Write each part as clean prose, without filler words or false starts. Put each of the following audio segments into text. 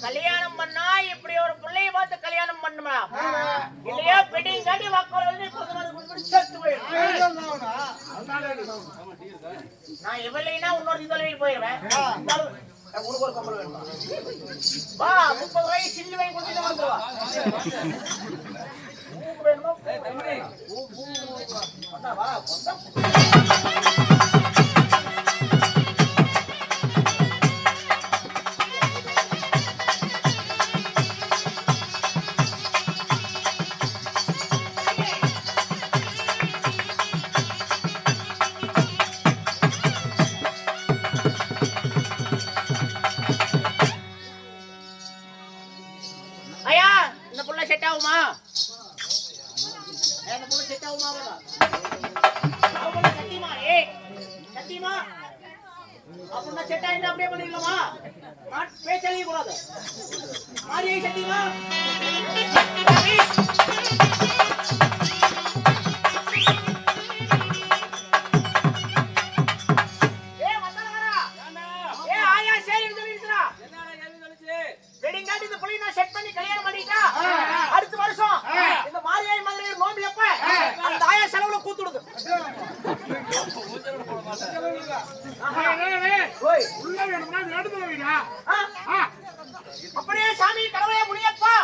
கல்யாணம் பண்ணா இப்படி ஒரு பிள்ளைய பார்த்து கல்யாணம் பண்ணுமா இல்லையா? பெட்டிங் காட்டி வாக்காளர் நான் எவ்வளவுனா இன்னொரு தொலைவில் போயிடுவேன். உனக்கு ஒரு கம்பல் வேணுமா? வா 30 ரூபாய் சில்லி வாங்கி கொடுத்துட்டு வந்துருவா. வேணுமா? வா அப்படியே பண்ணிடலாமா? பேச்சலையே கூடாது. மாரியை சத்தியமா அடுத்த வருஷம் இந்த மாரியாய் மாதிரி நோம்பி எப்ப அந்த ஆயா செலவுல கூத்துடுது. அப்படியே சாமி கடவுளே முடியப்பா.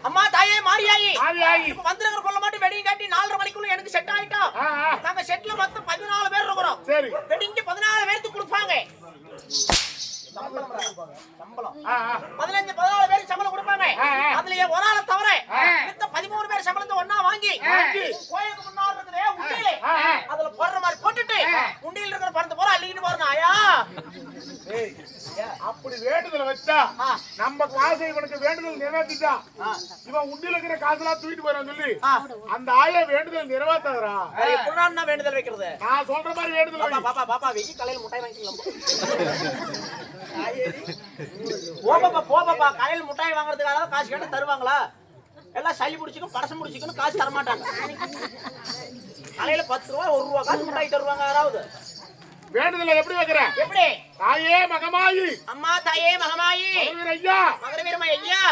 அம்மா தாயே மாரியாயி பந்திரகர் கொள்ள மாட்டு வெடிங் காட்டி 4:30 மணிக்குள்ள எனக்கு செட் ஆயிட்டோம். நாங்க செட்ல மொத்தம் 14 பேர் இருக்கிறோம். சரி வெடிங்க 14 பேருக்கு கொடுப்பாங்க சம்பளம். 15-14 பேருக்கு சம்பளம் கொடுப்பாங்க. அதுல ஒரு ஆளை தவிர மொத்த 13 பேர் சம்பளத்தை ஒண்ணா வாங்கி கோயிலுக்கு முன்னாடி இருக்குதே உண்டியில அதுல போடுற மாதிரி போட்டுட்டு உண்டியில இருக்கிற பணத்தை போற அள்ளிக்கிட்டு போறேன். ஆயா அப்படி வேண்டுதல் வச்சா நம்ம காசை இவனுக்கு வேண்டுதல் நிறைவேற்றிட்டான். இவன் உண்டியில இருக்கிற காசெல்லாம் தூக்கிட்டு போறான்னு சொல்லி அந்த ஆயா வேண்டுதல் நிறைவேற்றாதரா? எப்படின்னா வேண்டுதல் வைக்கிறது? நான் சொல்ற மாதிரி வேண்டுதல். பாப்பா பாப்பா வெகி கலையில முட்டாய் வாங்கிக்கலாம். போப்பா கலையில முட்டாய் வாங்குறதுக்காக காசு கேட்டு தருவாங்களா? எல்லாம் சளி பிடிச்சிக்கும் படசம் பிடிச்சிக்கணும் காசு தர மாட்டாங்க. கலையில 10 ரூபா 1 ரூபா காசு முட்டாய் தருவாங்க யாராவது? வேண்டுதல எப்படி வைக்கிறேன்? எப்படி? தாயே மகமாயி, அம்மா தாயே மகமாயி, மதுரவீர ஐயா, மதுரவீரன் ஐயா,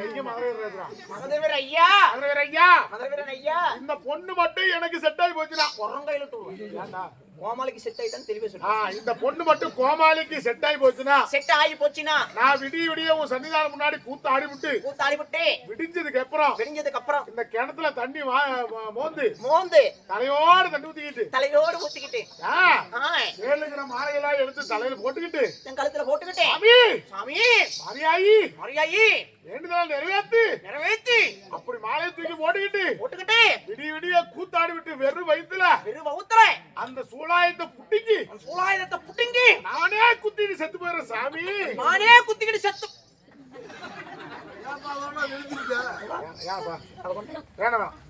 எங்க மதுரவீரர் இருக்கிறான்? மதுரவீரன் ஐயா, மதுரவீர ஐயா, மதுரவீரன் ஐயா. இந்த பொண்ணு மட்டும் எனக்கு செட் ஆகி போச்சுடா. குரங்கையில தூளும் கோமாளிக்கு செட் ஆயிட்டான்னு தெளிவா சொல்லு. இந்த பொண்ணு மட்டும் கோமாளிக்கு செட் ஆகி போச்சுன்னா, செட் ஆகி போச்சுனா நான் விடிய விடிய உன் சன்னிதானம் முன்னாடி கூத்து ஆடிவிட்டு கூத்தாடி விட்டு விடிஞ்சதுக்கு அப்புறம் விடிஞ்சதுக்கு அப்புறம் இந்த கிணத்துல தண்ணி மோந்து மோந்து தலையோடு தண்ணி ஊத்திக்கிட்டு தலையோடு ஊத்திக்கிட்டு ஏழுங்கிற மாலையெல்லாம் எடுத்து தலையில போட்டுக்கிட்டு என் கழுத்துல போட்டுக்கிட்டே சாமி சாமி மரியாயி மரியாயி வேண்டுதல் நிறைவேத்து நிறைவேற்றி அப்படி மாலையை தூக்கி போட்டுக்கிட்டு போட்டுக்கிட்டு விடிய விடிய கூத்தாடி விட்டு வெறும் வயித்துல வெறும் வவுத்துற அந்த சூலாயத்தை புட்டிக்கு சூலாயுதத்தை புட்டிங்கி நானே குத்திட்டு செத்து போயிடுறேன் சாமி. நானே குத்திக்கிட்டு செத்து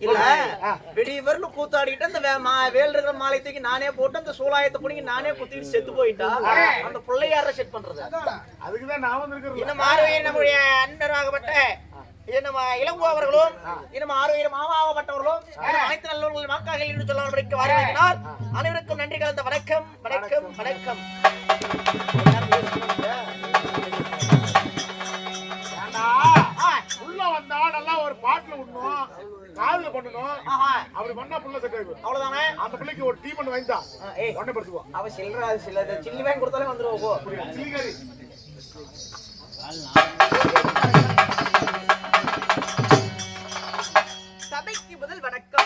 இல்ல விடிய வரல கூத்தாடிட்டு அந்த வேல் இருக்கிற மாலை தூக்கி நானே போட்டு அந்த சூலாயத்தை புடிங்கி நானே குத்திட்டு செத்து போயிட்டா அந்த பிள்ளையார செட் பண்றது. அதுக்குதான் நான் வந்திருக்கிறேன். இன்னும் ஆரோக்கிய நம்முடைய அன்பராகப்பட்ட நம்ம இளங்கோ அவர்களும் இன்னும் ஆரோக்கிய மாமாவப்பட்டவர்களும் அனைத்து நல்லவர்கள் வாக்காக என்று சொல்ல வரவேற்கிறார். அனைவருக்கும் நன்றி கலந்த வணக்கம் வணக்கம் வணக்கம். உள்ள வந்தா நல்லா ஒரு பாட்டுல விடணும், காதுல பண்ணணும். அப்படி பண்ணா புள்ள செட் ஆயிடும். அவ்வளவுதானே. அந்த பிள்ளைக்கு ஒரு டீ பண்ணி வாங்கிட்டா உடனே படுத்துக்குவோம். அவ சில்லற சில சில்லி வாங்கி கொடுத்தாலே வந்துருவோம். சில்லிகரி சபைக்கு முதல் வணக்கம்.